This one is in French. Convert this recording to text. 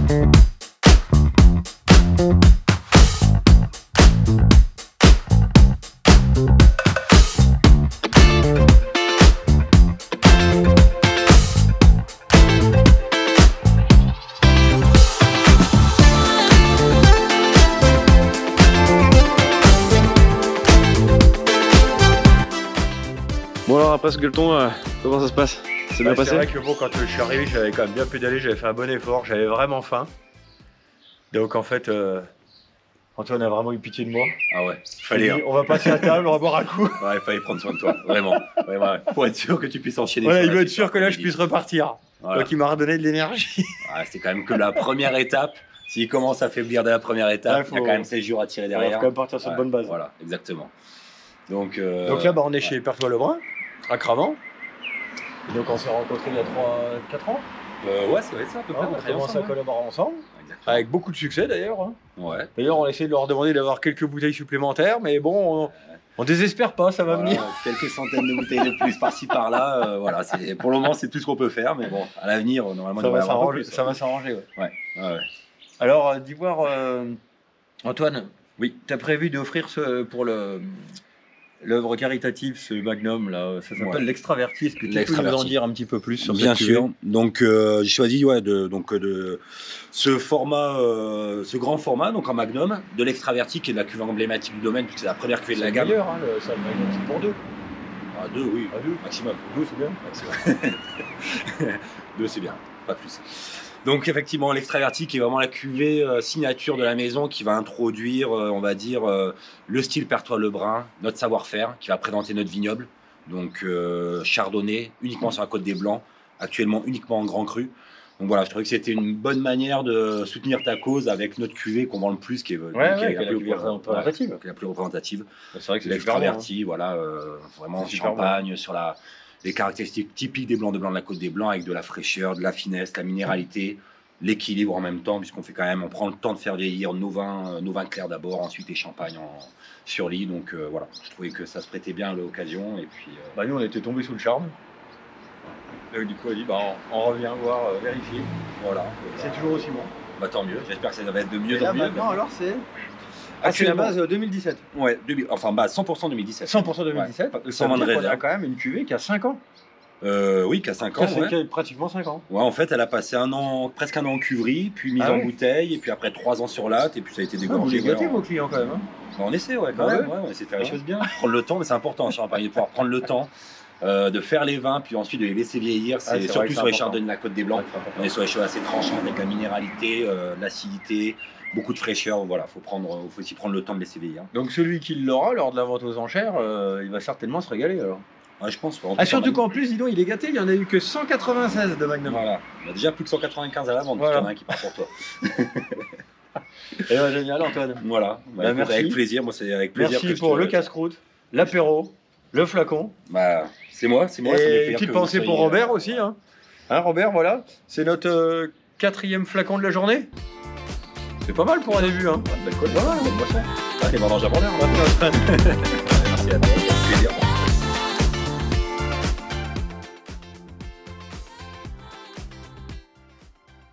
Bon alors après ce gueuleton, comment ça se passe? C'est bien passé? C'est vrai que bon, quand je suis arrivé, j'avais quand même bien pédalé, j'avais fait un bon effort, j'avais vraiment faim. Donc en fait, Antoine a vraiment eu pitié de moi. Ah ouais, fallait. On va passer à table, on va boire un coup. Ouais, il fallait prendre soin de toi, vraiment. Ouais. Pour être sûr que tu puisses enchaîner. Voilà, il veut être sûr que là je puisse repartir. Voilà. Donc il m'a redonné de l'énergie. Ouais, c'est quand même que la première étape. S'il commence à faiblir dès la première étape, il y a quand même 16 jours à tirer derrière. Il faut quand même partir sur de bonnes bases. Voilà, exactement. Donc là, on est chez Pertois-Lebrun, à Cravant. Donc on s'est rencontrés il y a 4 ans. Ouais, ça va être ça à peu près. On a commencé à collaborer ensemble. Exactement. Avec beaucoup de succès d'ailleurs. Hein. Ouais. D'ailleurs, on a essayé de leur demander d'avoir quelques bouteilles supplémentaires, mais bon, on désespère pas, ça va venir. Quelques centaines de bouteilles de plus par-ci par-là. Voilà, pour le moment, c'est tout ce qu'on peut faire, mais bon, à l'avenir, normalement, ça va s'arranger. Ouais. Alors, d'Ivoire, Antoine, oui, tu as prévu d'offrir pour l'œuvre caritative, ce magnum là, ça s'appelle l'Extraverti. Est-ce que tu peux nous en dire un petit peu plus sur Bien cette sûr. cuvée? Donc j'ai choisi de ce format, ce grand format, donc en magnum, de l'Extraverti qui est la cuvée emblématique du domaine puisque c'est la première cuvée de la gamme. C'est le meilleur, hein, le magnum, c'est pour 2. Ah, 2, oui, À 2 maximum. 2 c'est bien. 2 c'est bien, pas plus. Donc effectivement l'Extraverti qui est vraiment la cuvée signature de la maison qui va introduire, on va dire, le style Pertois-Lebrun, notre savoir-faire, qui va présenter notre vignoble. Donc chardonnay, uniquement sur la côte des Blancs, actuellement uniquement en grand cru. Donc voilà, je trouvais que c'était une bonne manière de soutenir ta cause avec notre cuvée qu'on vend le plus, qui est la plus représentative. C'est vrai que c'est l'Extraverti, voilà, vraiment champagne, sur les caractéristiques typiques des blancs de blanc de la côte des Blancs, avec de la fraîcheur, de la finesse, de la minéralité, l'équilibre en même temps, puisqu'on fait quand même, on prend le temps de faire vieillir nos vins clairs d'abord, ensuite les champagnes sur lit. Donc voilà, je trouvais que ça se prêtait bien à l'occasion. Et puis, nous, on était tombés sous le charme. Donc, du coup, on a dit, on revient voir, vérifier. Voilà. C'est toujours aussi bon. Bah, tant mieux, j'espère que ça va être de mieux en mieux. Maintenant, alors, c'est. C'est la base 2017. Ouais, enfin base 100% 2017. 100% 2017. Ouais. Sans vin de réserve. On a quand même une cuvée qui a 5 ans. Oui, qui a 5 ans. Qui a pratiquement 5 ans. Ouais, en fait, elle a passé presque un an en cuverie, puis mise en bouteille, et puis après 3 ans sur latte, et puis ça a été dégorgé. Vous les gâtez vos clients quand même. Hein. On essaie, quand même. On essaie de faire les choses bien. Prendre le temps, mais c'est important en Champagne, de pouvoir prendre le temps. De faire les vins, puis ensuite de les laisser vieillir. C'est surtout sur les chardonnays de la Côte des Blancs. On est sur les choses assez tranchantes avec la minéralité, l'acidité, beaucoup de fraîcheur. Voilà, faut aussi prendre le temps de laisser vieillir. Donc celui qui l'aura lors de la vente aux enchères, il va certainement se régaler alors. Ouais, je pense. Surtout qu'en plus, dis donc, il est gâté, il n'y en a eu que 196 de Magnum. Voilà, il y a déjà plus que 195 à la vente, parce qu'il y en a un qui part pour toi. Et génial, Antoine. Voilà, merci. Avec plaisir, moi c'est avec plaisir. Merci pour le casse-croûte, l'apéro, le flacon. C'est moi. Et une petite pensée pour Robert aussi. Hein, Robert, voilà. C'est notre 4e flacon de la journée. C'est pas mal pour un début. Hein. Belle colle, pas mal, bonne boisson. Les vendanges à Merci à toi, plaisir.